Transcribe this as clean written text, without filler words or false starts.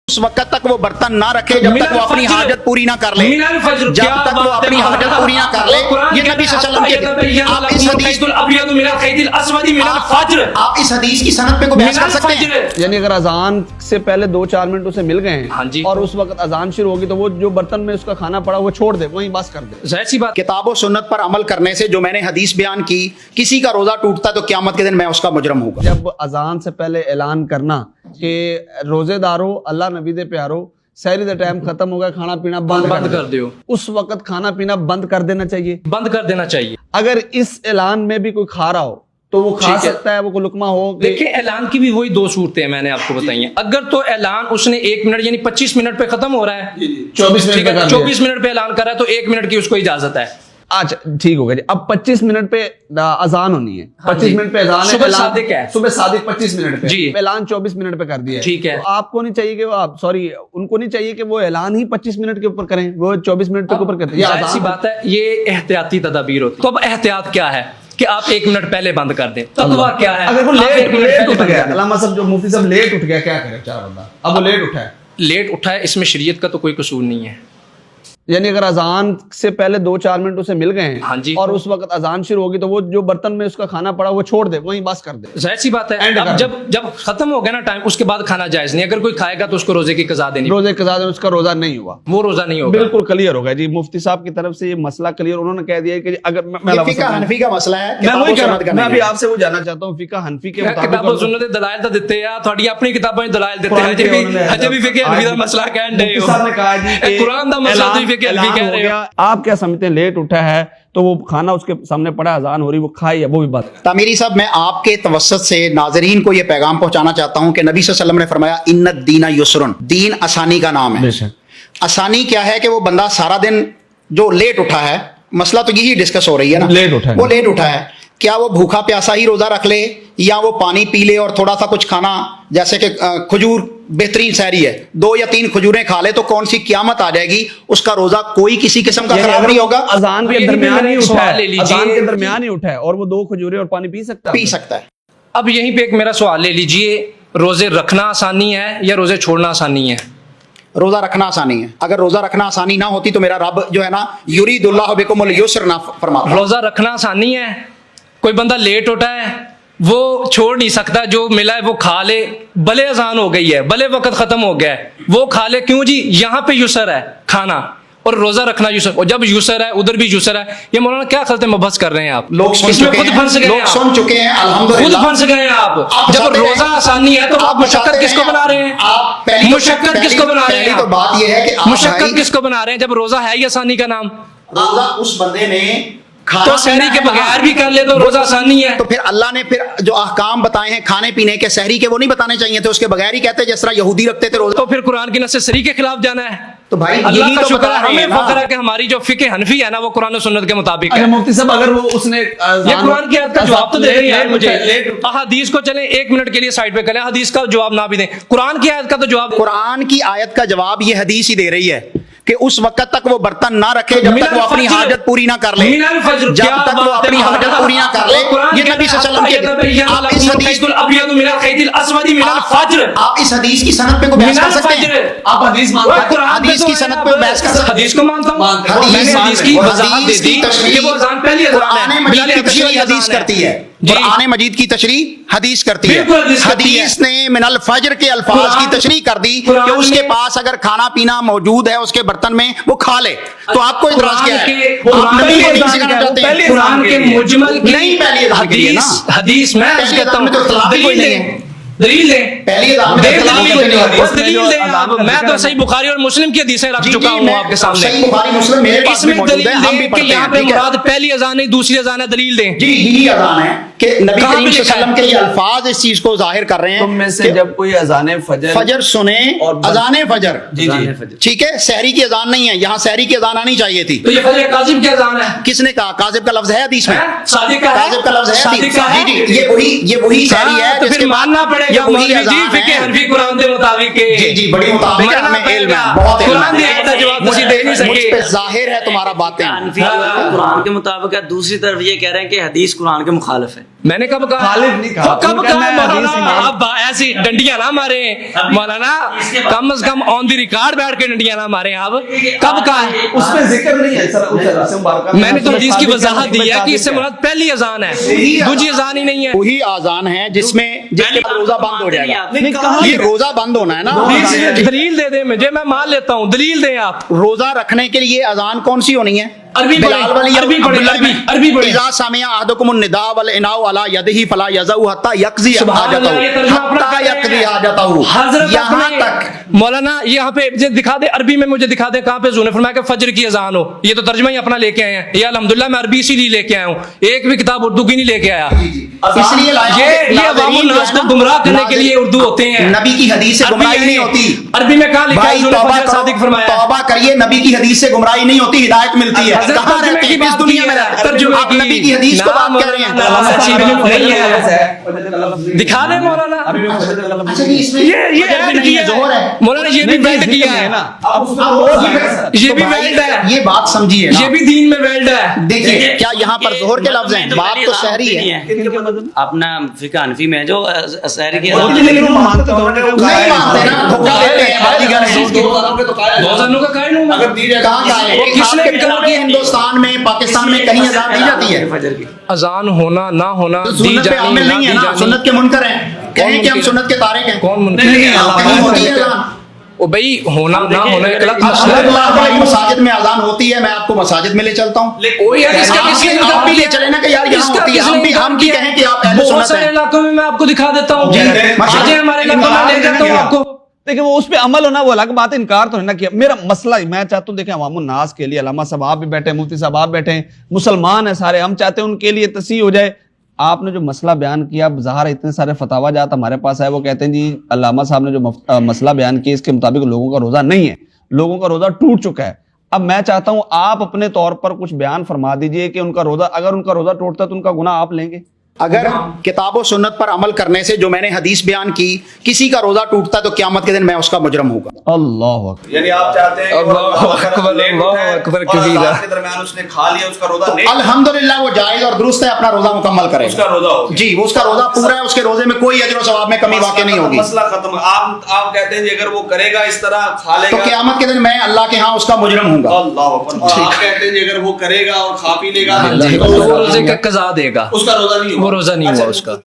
اس وقت تک وہ برتن نہ رکھے جب تک وہ اپنی حاجت پوری نہ کر لے، جب تک وہ اپنی حاجت پوری نہ کر لے۔ یہ نبی صلی اللہ علیہ وسلم کے آپ اس حدیث کی سند پہ کو بحث کر سکتے ہیں؟ یعنی اگر اذان سے پہلے 2-4 منٹ اسے مل گئے ہیں اور اس وقت اذان شروع ہوگی تو وہ جو برتن میں اس کا کھانا پڑا وہ چھوڑ دے، وہیں بس کر دے۔ ظاہر سی بات، کتاب و سنت پر عمل کرنے سے جو میں نے حدیث بیان کی، کسی کا روزہ ٹوٹتا ہے تو قیامت کے دن میں اس کا مجرم ہوں گا۔ جب اذان سے پہلے اعلان کرنا کہ روزے دارو، اللہ نبی دے پیارو، سحری دا ٹائم ختم ہو گیا، کھانا پینا بند کر دیو، اس وقت کھانا پینا بند کر دینا چاہیے، بند کر دینا چاہیے۔ اگر اس اعلان میں بھی کوئی کھا رہا ہو تو وہ کھا سکتا ہے، وہ کوئی لقمہ ہو۔ دیکھیں اعلان کی بھی وہی 2 صورتیں میں نے آپ کو بتائی ہیں۔ اگر تو اعلان اس نے 1 منٹ یعنی 25 منٹ پہ ختم ہو رہا ہے، 24 منٹ پہ اعلان کر رہا ہے تو 1 منٹ کی اس کو اجازت ہے۔ اچھا ٹھیک ہو گیا جی۔ اب 25 منٹ پہ اذان ہونی ہے، 25 منٹ پہ اذان ہے، صبح صادق ہے، صبح صادق 25 منٹ پہ جی، اعلان 24 منٹ پہ کر دیا، ٹھیک ہے۔ آپ کو نہیں چاہیے کہ وہ ان کو نہیں چاہیے کہ وہ اعلان ہی 25 منٹ کے اوپر کریں، وہ 24 منٹ کے اوپر کرتے ہیں۔ ظاہر سی بات ہے، یہ احتیاطی تدابیر ہوتی ہے۔ تو اب احتیاط کیا ہے کہ آپ 1 منٹ پہلے بند کر دیں۔ تقویٰ کیا ہے؟ اگر وہ لیٹ اٹھ گیا، علامہ صاحب جو مفتی صاحب لیٹ اٹھ گیا، کیا کرے بیچارہ بندہ؟ اب وہ لیٹ اٹھا ہے، لیٹ اٹھا ہے، اس میں شریعت کا تو کوئی قصور نہیں ہے۔ یعنی اگر اذان سے پہلے 2-4 منٹ اسے مل گئے ہیں اور اس وقت اذان شروع ہوگی تو وہ جو برتن میں اس کا کھانا پڑا وہ چھوڑ دے، وہیں بس کر دے۔ ظاہر سی بات ہے، اب جب ختم ہو گیا نا ٹائم، اس کے بعد کھانا جائز نہیں۔ اگر کوئی کھائے گا تو اس کو روزے کی قضا دینی، روزے قضا دیں، اس کا روزہ نہیں ہوا، وہ روزہ نہیں ہوگا۔ بالکل کلیئر ہوگا جی، مفتی صاحب کی طرف سے یہ مسئلہ کلیئر، انہوں نے کہہ دیا کہ اگر فقہ حنفی کا مسئلہ ہے، میں بھی آپ سے وہ جاننا چاہتا ہوں، فقہ حنفی کے مطابق کتاب و سنت دلائل تو دیتے ہیں، تھوڑی اپنی کتابوں میں دلائل دیتے ہیں، ہجے بھی فقہ حنفی دا مسئلہ کہہ رہے ہو، صاحب نے کہا جی کہ قرآن دا مسئلہ تو فقہ حنفی کہہ رہے ہو۔ آپ کیا سمجھتے ہیں؟ لیٹ اٹھا ہے تو وہ کھانا اس کے سامنے پڑا، اذان ہو رہی، وہ کھائے، وہ بھی بات ہے۔ تعمیری صاحب، میں آپ کے توسط سے ناظرین کو یہ پیغام پہنچانا چاہتا ہوں کہ نبی صلی اللہ علیہ وسلم نے فرمایا ان الدین یسرن، دین آسانی کا نام ہے۔ آسانی کیا ہے کہ وہ بندہ سارا دن جو لیٹ اٹھا ہے، مسئلہ تو یہی ڈسکس ہو رہی ہے نا، وہ لیٹ اٹھا ہے، کیا وہ بھوکا پیاسا ہی روزہ رکھ لے یا وہ پانی پی لے اور تھوڑا سا کچھ کھانا، جیسے کہ کھجور بہترین سحری ہے، 2 یا 3 کھجوریں کھا لے تو کون سی قیامت آ جائے گی، اس کا روزہ کوئی کسی قسم کا خراب نہیں ہوگا۔ اذان کے درمیان ہی اٹھا ہے اور وہ 2 کھجوریں اور پانی پی سکتا ہے۔ اب یہیں پہ ایک میرا سوال لے لیجئے، روزے رکھنا آسانی ہے یا روزے چھوڑنا آسانی ہے؟ روزہ رکھنا آسانی ہے۔ اگر روزہ رکھنا آسانی نہ ہوتی تو میرا رب جو ہے نا یرید اللہ بکم اليسر نہ فرماتا۔ روزہ رکھنا آسانی ہے، کوئی بندہ لیٹ اٹھا ہے وہ چھوڑ نہیں سکتا، جو ملا ہے وہ کھا لے، بھلے اذان ہو گئی ہے، بھلے وقت ختم ہو گیا ہے، وہ کھا لے، کیوں جی یہاں پہ یسر ہے کھانا اور روزہ رکھنا یسر، اور جب یسر ہے ادھر بھی یسر ہے۔ یہ مولانا کیا خلط مبحث کر رہے ہیں آپ؟ لوگ سن چکے ہیں خود پھنس گئے ہیں آپ۔ جب روزہ آسانی ہے تو آپ مشقت کس کو بنا رہے ہیں؟ مشقت کس کو بنا رہے ہیں؟ بات یہ ہے کہ مشقت کس کو بنا رہے ہیں جب روزہ ہے ہی آسانی کا نام؟ روزہ اس بندے نے تو سحری کے بغیر بھی کر لے تو روزہ آسانی ہے۔ تو پھر اللہ نے پھر جو احکام بتائے ہیں کھانے پینے کے سحری کے، وہ نہیں بتانے چاہیے تھے، اس کے بغیر ہی کہتے جس طرح یہودی رکھتے تھے روزہ۔ تو پھر قرآن کی نص سے سحری کے خلاف جانا ہے؟ تو بھائی اللہ کا شکر ہے، ہمیں فخر ہے کہ ہماری جو فقہ حنفی ہے نا وہ قرآن و سنت کے مطابق ہے۔ مفتی صاحب اگر وہ اس نے یہ قرآن کی آیت کا جواب تو دے رہی ہے مجھے، حدیث کو چلیں 1 منٹ کے لیے سائڈ پہ کریں، حدیث کا جواب نہ بھی دیں، قرآن کی آیت کا تو جواب۔ قرآن کی آیت کا جواب یہ حدیث ہی دے رہی ہے کہ اس وقت تک وہ برتن نہ رکھے جب تک وہ اپنی حاجت پوری نہ کر لے، جب تک وہ اپنی حاجت پوری نہ کر لے۔ یہ نبی صلی اللہ علیہ وسلم کے آپ اس حدیث کی سند پہ کو بحث کر سکتے ہیں؟ آپ حدیث مانتے ہیں؟ حدیث کی سند پہ بحث کر سکتے ہیں؟ حدیث کو مانتا ہوں، میں نے حدیث کی وضاحت دے دی کہ وہ اذان پہلی قرآن مجید کی تشریح حدیث کرتی ہے، قرآن مجید کی تشریح حدیث کرتی ہے۔ حدیث نے من الفجر کے الفاظ کی تشریح کر دی کہ اس کے پاس اگر کھانا پینا موجود ہے اس کے برتن میں وہ کھا لے، تو آپ کو اعتراض کیا ہے؟ قرآن کے مجمل نہیں، پہلی حدیث میں کہتا ہوں دلیل دیں، دلیل دیں۔ میں تو صحیح بخاری اور مسلم کی حدیثیں رکھ چکا ہوں آپ کے سامنے، صحیح بخاری مسلم میرے پاس بھی موجود ہے، ہم بھی پڑھتے ہیں۔ یہاں پہ مراد پہلی اذان نہیں دوسری اذان ہے، دلیل دیں۔ جی یہی اذان ہے کہ نبی کریم صلی اللہ علیہ وسلم کے یہ الفاظ اس چیز کو ظاہر کر رہے ہیں۔ تم میں سے جب کوئی اذان فجر سنیں، اذان فجر، جی ٹھیک ہے، سحری کی اذان نہیں ہے، یہاں سحری کی اذان آنی چاہیے تھی۔ تو یہ فجر کاذب کی اذان ہے؟ کس نے کہا؟ کاذب کا لفظ ہے حدیث میں، صادق کا ہے، کاذب کا لفظ ہے صادق کا ہے، جی یہ وہی سحری ہے تو جس پھر کے بعد ماننا پڑے جو وہی مولوی اذان جی فقہ ہے حنفی قرآن دے مطابق کے جی جی بڑی مطابق ہے ہمیں علم ہے بہت علم قرآن ہے دے ایک جواب تسی دے نہیں مجھ سکے پہ ظاہر ہے تمہارا باتیں حنفی جو ہے قرآن کے مطابق ہے, دوسری طرف یہ کہہ رہے ہیں کہ حدیث قرآن کے مخالف ہے. میں نے کب کہا خالف نہیں کہا. کب ان کا کہا میں حدیث مولانا امام- اب ایسی ڈنڈیاں نہ مارے مولانا, کم از کم آن دی ریکارڈ بیٹھ کے ڈنڈیاں نہ مارے آپ. کب کہا ہے اس میں ذکر نہیں ہے سر اس حدیث مبارکہ میں نے تو حدیث کی وضاحت دی ہے کہ اس سے مراد پہلی اذان ہے, دوسری اذان ہی نہیں ہے. وہی آزان ہے جس میں جس کے بعد روزہ بند ہو جائے گا. نہیں کہاں یہ روزہ بند ہونا ہے نا. دلیل دے دیں مجھے, میں مان لیتا ہوں, دلیل دیں آپ. روزہ رکھنے کے لیے اذان کون سی ہونی ہے؟ عربی پڑھیں, بلال والی عربی پڑھیں, عربی پڑھیں. اذا سمع احدکم النداء والاناء على يده فلا يزعوا حتى يقضي سبحان اللہ, یہ حاجته ترجمہ اپنا حتى کریں. يقضي حاجته حضرت یہاں اپنے تک مولانا یہاں پہ مجھے دکھا دے عربی میں, مجھے دکھا دے کہاں پہ حضور نے فرمایا کہ فجر کی اذان ہو. یہ تو ترجمہ ہی اپنا لے کے آئے ہیں. یہ الحمدللہ میں عربی اسی لیے لے کے آیا ہوں, ایک بھی کتاب اردو کی نہیں لے کے آیا. اس لیے یہ عوام الناس کو گمراہ کرنے کے لیے اردو ہوتے ہیں. نبی کی حدیث سے گمراہی نہیں ہوتی. عربی میں کہاں لکھا ہے بھائی حضور نے توبہ فجر صادق فرمایا. توبہ کریے, نبی کی حدیث سے گمراہی نہیں ہوتی, ہدایت ملتی ہے. حضرت کہاں ترجمے رہتے کی ہیں, بات کس دنیا میں کی ہے, رہتے ہیں؟ ترجمے آپ کی. نبی کی حدیث کو بات کر رہے ہیں. اچھی بات نہیں ہے, دکھا دے مولانا. اچھا جی, اس میں یہ ایڈ کیا زہر ہے. مولانا, یہ بھی ویلڈ کیا ہے, یہ بھی ویلڈ ہے, یہ بات سمجھیے یہ بھی دین میں ویلڈ ہے. دیکھیے کیا یہاں پر ظہر کے لفظ ہیں, بات تو شہری ہے. اپنا فقہ حنفی میں جو شہری کی نہیں مانتے نا, دھوکہ دیتے ہیں بازیگر ہیں. دو زنوں کا قائل ہوں میں. کہاں کا ہے کس نے آپ کے ہندوستان میں پاکستان میں کہیں اذان دی جاتی ہے؟ فجر کی اذان ہونا نہ ہونا تو دی سنت پہ جانی عامل نہ نہیں ہے دی نا, جانی. سنت کے منکر ہیں. کہیں کہ ہم سنت کے تارک ہیں. کون منکر کہیں ہوتی ہے اذان. او بھائی ہونا نہ ہونا ایک الگ اللہ مسئلہ ہے. اللہ بھائی مساجد میں اذان ہوتی ہے, میں آپ کو مساجد میں لے چلتا ہوں. او یار اس کا کس نے آپ بھی لے چلے نا کہ یار یہاں ہوتی ہے, ہم بھی کہیں کہ آپ اہل بہت سنت سارے ہیں. علاقوں میں آپ کو دکھا دیتا ہوں, آجے ہمارے علاقوں میں لے جاتا ہوں آپ کو. دیکھیں وہ اس پہ عمل ہونا وہ الگ بات ہے, انکار تو نہیں نہ کیا. میرا مسئلہ میں چاہتا ہوں دیکھیں عوام الناس کے لیے, علامہ صاحب آپ بھی بیٹھے ہیں, مفتی صاحب آپ بیٹھے ہیں, مسلمان ہیں سارے, ہم چاہتے ہیں ان کے لیے تصحیح ہو جائے. آپ نے جو مسئلہ بیان کیا, ظاہر اتنے سارے فتاوی جات ہمارے پاس ہے, وہ کہتے ہیں جی علامہ صاحب نے جو مسئلہ بیان کیا اس کے مطابق لوگوں کا روزہ نہیں ہے, لوگوں کا روزہ ٹوٹ چکا ہے. اب میں چاہتا ہوں آپ اپنے طور پر کچھ بیان فرما دیجئے کہ ان کا روزہ, اگر ان کا روزہ ٹوٹتا ہے تو ان کا گناہ آپ لیں گے؟ اگر کتاب و سنت پر عمل کرنے سے جو میں نے حدیث بیان کی کسی کا روزہ ٹوٹتا ہے تو قیامت کے دن میں اس کا مجرم ہوگا. اللہ اکبر. یعنی آپ چاہتے ہیں اللہ اکبر کبیرہ, کے درمیان اس نے کھا لیا, اس کا روزہ نہیں, الحمدللہ وہ جائز اور درست ہے, اپنا روزہ مکمل کرے اس کا روزہ ہوگا. جی, وہ اس کا روزہ پورا ہے, اس کے روزے میں کوئی اجر و ثواب میں کمی واقع نہیں ہوگی. مسئلہ ختم. آپ کہتے ہیں جی اگر وہ کرے گا اس طرح کھا لے تو گا, قیامت کے دن میں اللہ کے ہاں اس کا مجرم ہوں گا. اللہ اکبر. اور آپ کہتے ہیں جی اگر وہ کرے گا اور کھا پی لے گا تو روزے کا قضا دے گا, اس کا روزہ نہیں ہوگا. وہ روزہ نہیں ہوا اس کا.